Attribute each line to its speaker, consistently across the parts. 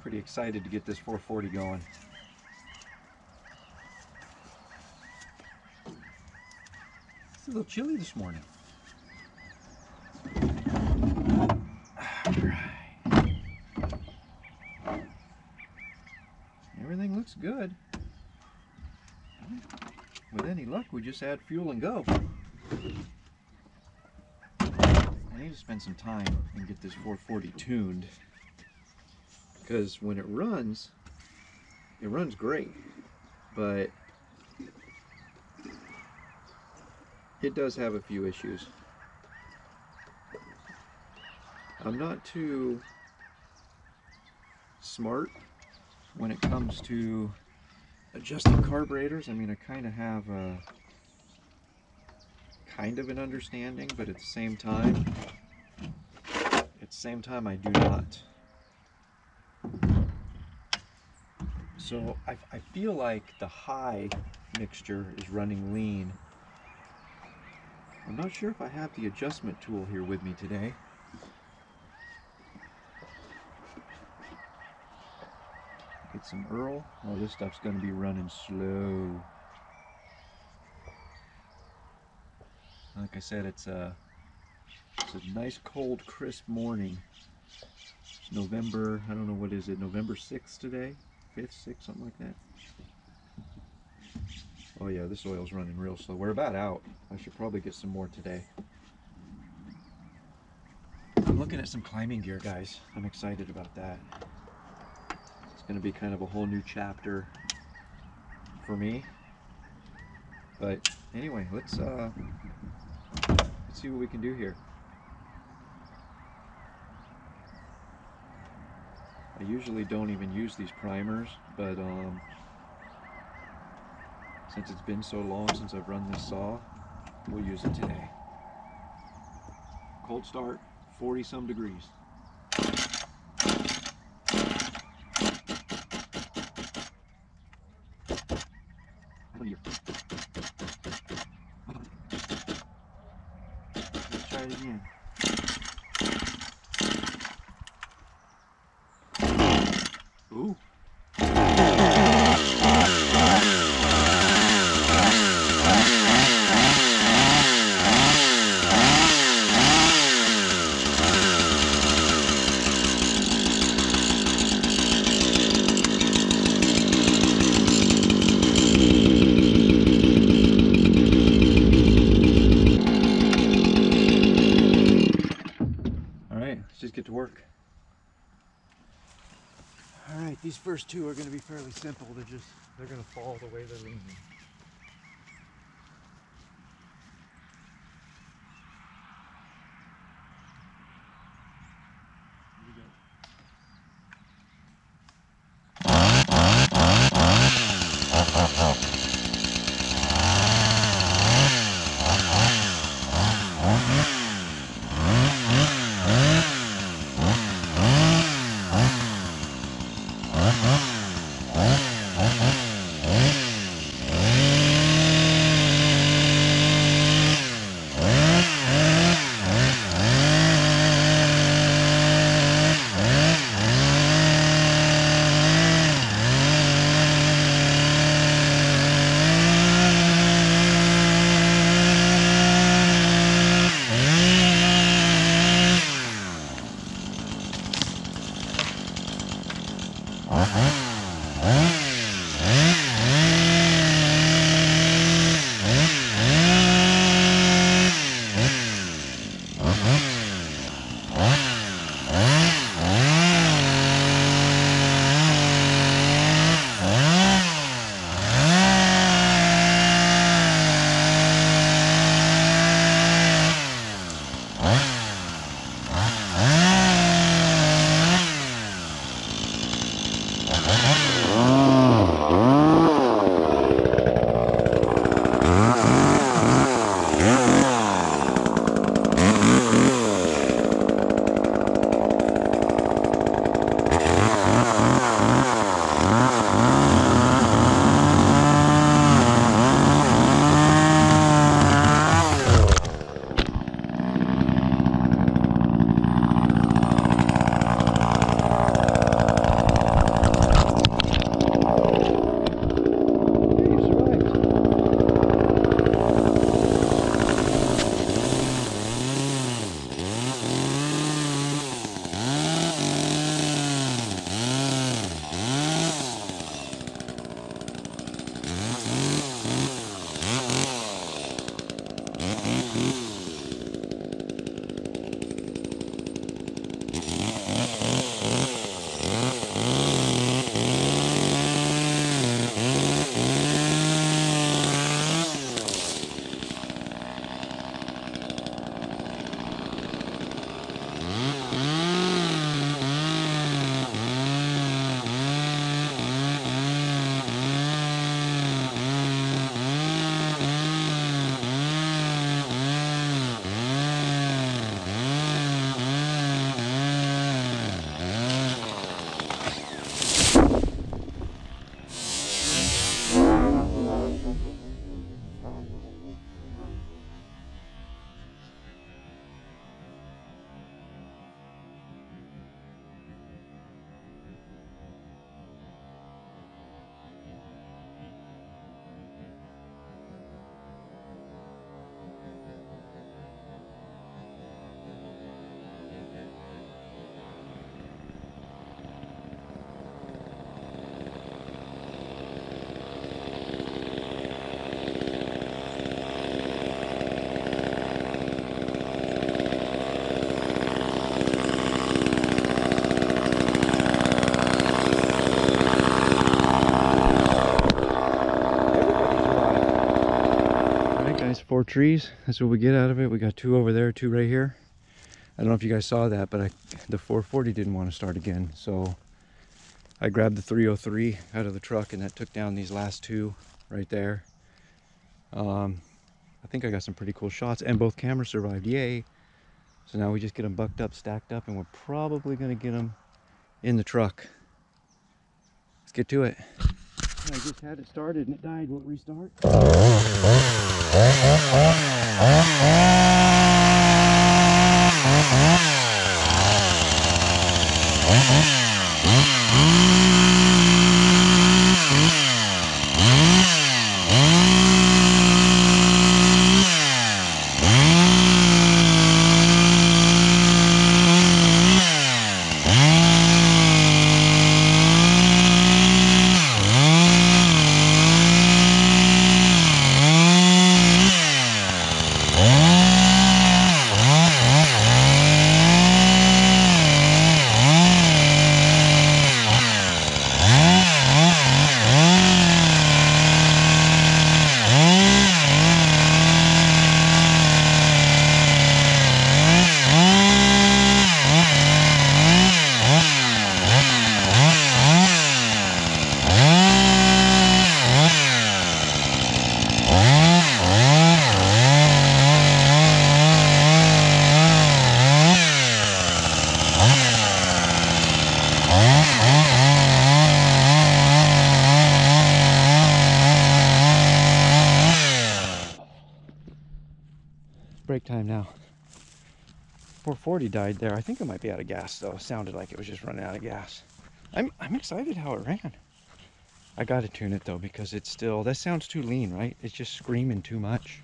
Speaker 1: Pretty excited to get this 440 going. It's a little chilly this morning. Alright. Everything looks good. With any luck, we just add fuel and go. I need to spend some time and get this 440 tuned, because when it runs great, but it does have a few issues. I'm not too smart when it comes to adjusting carburetors. I mean, I kind of have a an understanding, but at the same time I do not. So I feel like the high mixture is running lean. I'm not sure if I have the adjustment tool here with me today. Get some Earl. Oh, this stuff's going to be running slow. Like I said, it's a nice cold crisp morning. It's November, I don't know, what is it, November 6th today? 5th, 6th, something like that. Oh yeah, this oil's running real slow. We're about out. I should probably get some more today. I'm looking at some climbing gear, guys. I'm excited about that. It's going to be kind of a whole new chapter for me. But anyway, let's see what we can do here. I usually don't even use these primers, but since it's been so long since I've run this saw, we'll use it today. Cold start, 40 some degrees. Let's try it again. Ooh. Let's just get to work. All right, these first two are going to be fairly simple. They're going to fall the way they're leaning. Here we go. 4 trees. That's what we get out of it. We got 2 over there, 2 right here. I don't know if you guys saw that, but the 440 didn't want to start again. So I grabbed the 303 out of the truck, and that took down these last 2 right there. I think I got some pretty cool shots, and both cameras survived. Yay. So now we just get them bucked up, stacked up, and we're probably going to get them in the truck. Let's get to it. I just had it started and it died. Will it restart? Break time now. 440 died there. I think it might be out of gas though. It sounded like it was just running out of gas. I'm excited how it ran. I gotta tune it though, because it's still, that sounds too lean, right? It's just screaming too much.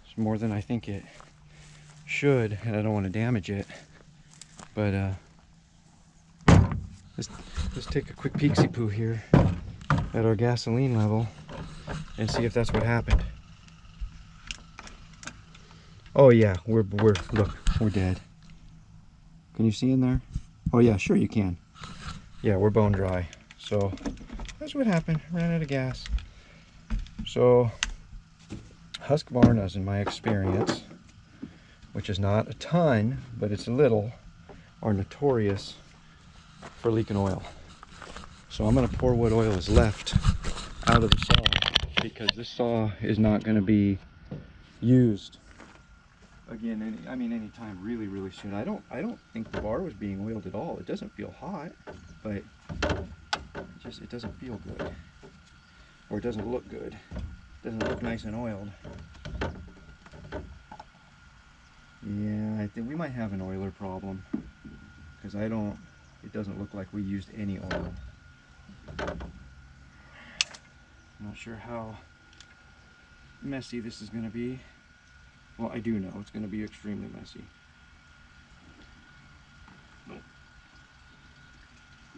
Speaker 1: It's more than I think it should, and I don't want to damage it. But let's take a quick peeksy poo here at our gasoline level and see if that's what happened. Oh yeah, look, we're dead. Can you see in there? Oh yeah, sure you can. Yeah, we're bone dry. So that's what happened. Ran out of gas. So Husqvarnas, in my experience, which is not a ton, but it's a little, are notorious for leaking oil. So I'm gonna pour what oil is left out of the saw, because this saw is not gonna be used again anytime really soon. I don't think the bar was being oiled at all. It doesn't feel hot, but it doesn't feel good, or it doesn't look good. It doesn't look nice and oiled. Yeah, I think we might have an oiler problem, because it doesn't look like we used any oil. I'm not sure how messy this is going to be. Well, I do know it's going to be extremely messy.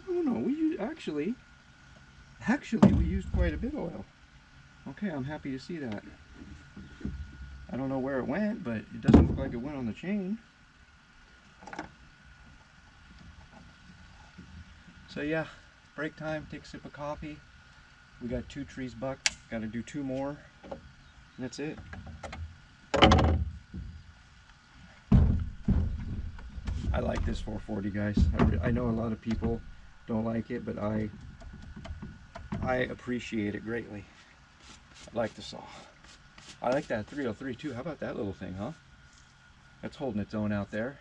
Speaker 1: Oh no, actually we used quite a bit of oil. Okay, I'm happy to see that. I don't know where it went, but it doesn't look like it went on the chain. So yeah, break time, take a sip of coffee. We got 2 trees bucked, got to do 2 more, and that's it. I like this 440, guys. I know a lot of people don't like it, but I appreciate it greatly. I like the saw. I like that 303 too. How about that little thing, huh? That's holding its own out there.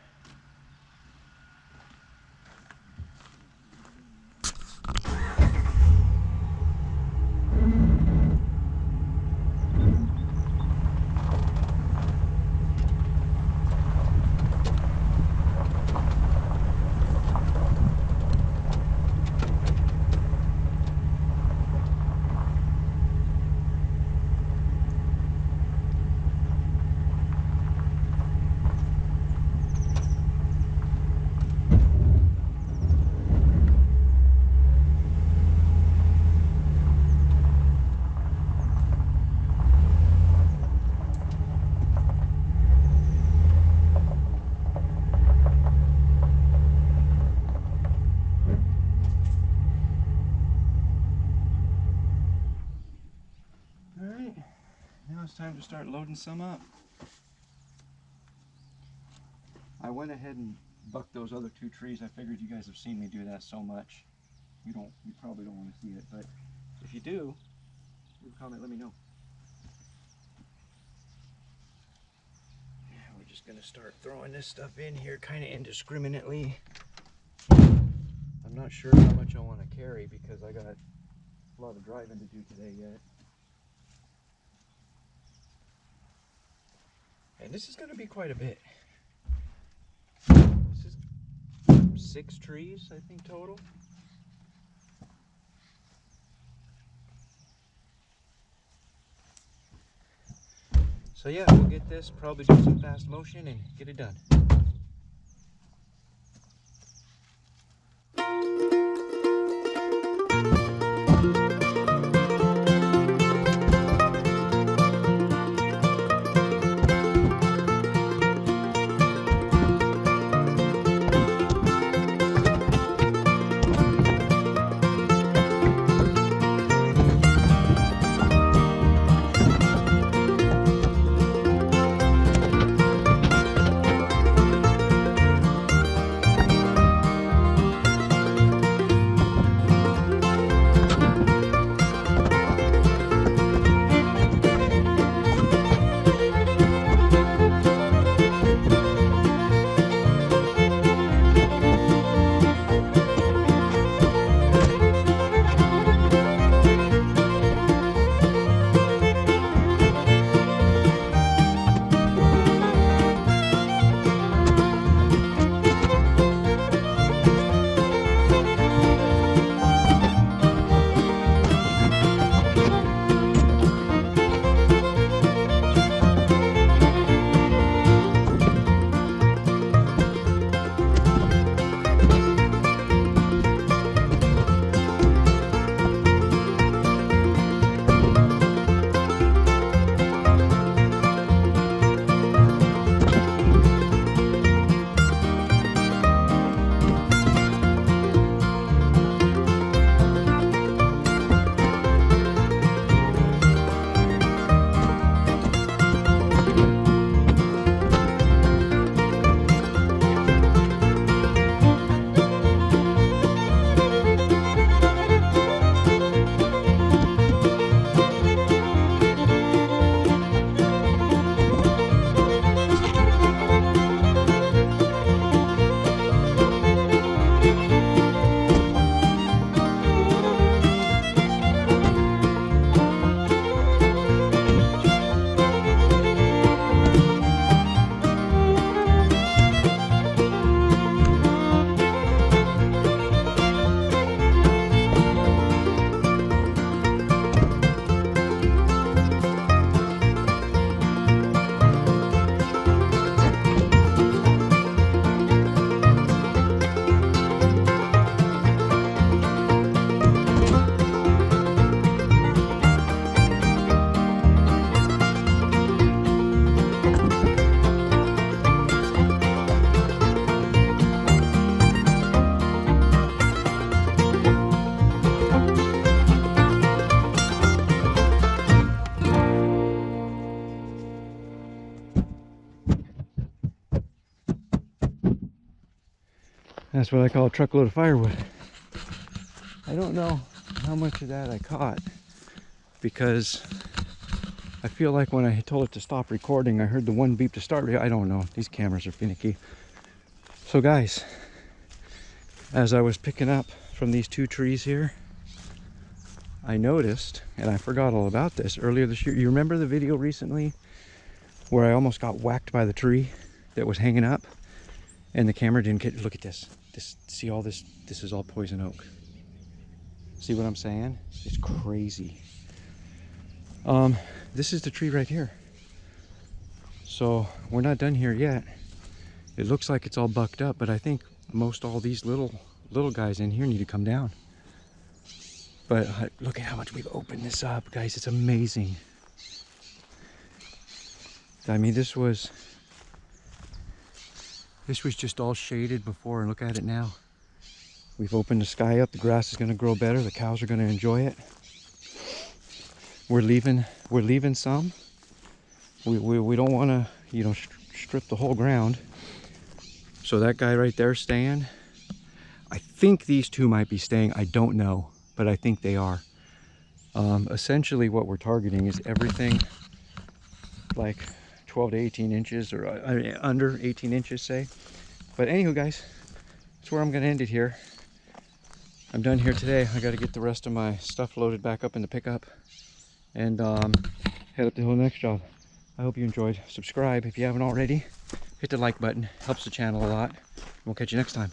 Speaker 1: to start loading some up. I went ahead and bucked those other 2 trees. I figured you guys have seen me do that so much. You probably don't want to see it, but if you do, leave a comment, let me know. Yeah, we're just gonna start throwing this stuff in here kind of indiscriminately. I'm not sure how much I want to carry because I got a lot of driving to do today yet. And this is going to be quite a bit. This is 6 trees, I think, total. So yeah, we'll get this, probably do some fast motion and get it done. That's what I call a truckload of firewood. I don't know how much of that I caught because I feel like when I told it to stop recording, I heard the one beep to start. I don't know. These cameras are finicky. So guys, as I was picking up from these 2 trees here, I noticed, and I forgot all about this earlier this year. You remember the video recently where I almost got whacked by the tree that was hanging up and the camera didn't get, look at this. See all this? This is all poison oak. See what I'm saying? It's crazy. This is the tree right here. So we're not done here yet. It looks like it's all bucked up, but I think most all these little guys in here need to come down. But look at how much we've opened this up, guys. It's amazing. I mean, this was just all shaded before, and look at it now. We've opened the sky up. The grass is going to grow better. The cows are going to enjoy it. We're leaving some we don't want to, you know, strip the whole ground. So that guy right there staying. I think these two might be staying. I don't know, but I think they are. Essentially what we're targeting is everything like 12 to 18 inches or under 18 inches, say. But anywho, guys, that's where I'm going to end it here. I'm done here today. I got to get the rest of my stuff loaded back up in the pickup and head up to the next job. I hope you enjoyed. Subscribe if you haven't already. Hit the like button. Helps the channel a lot. We'll catch you next time.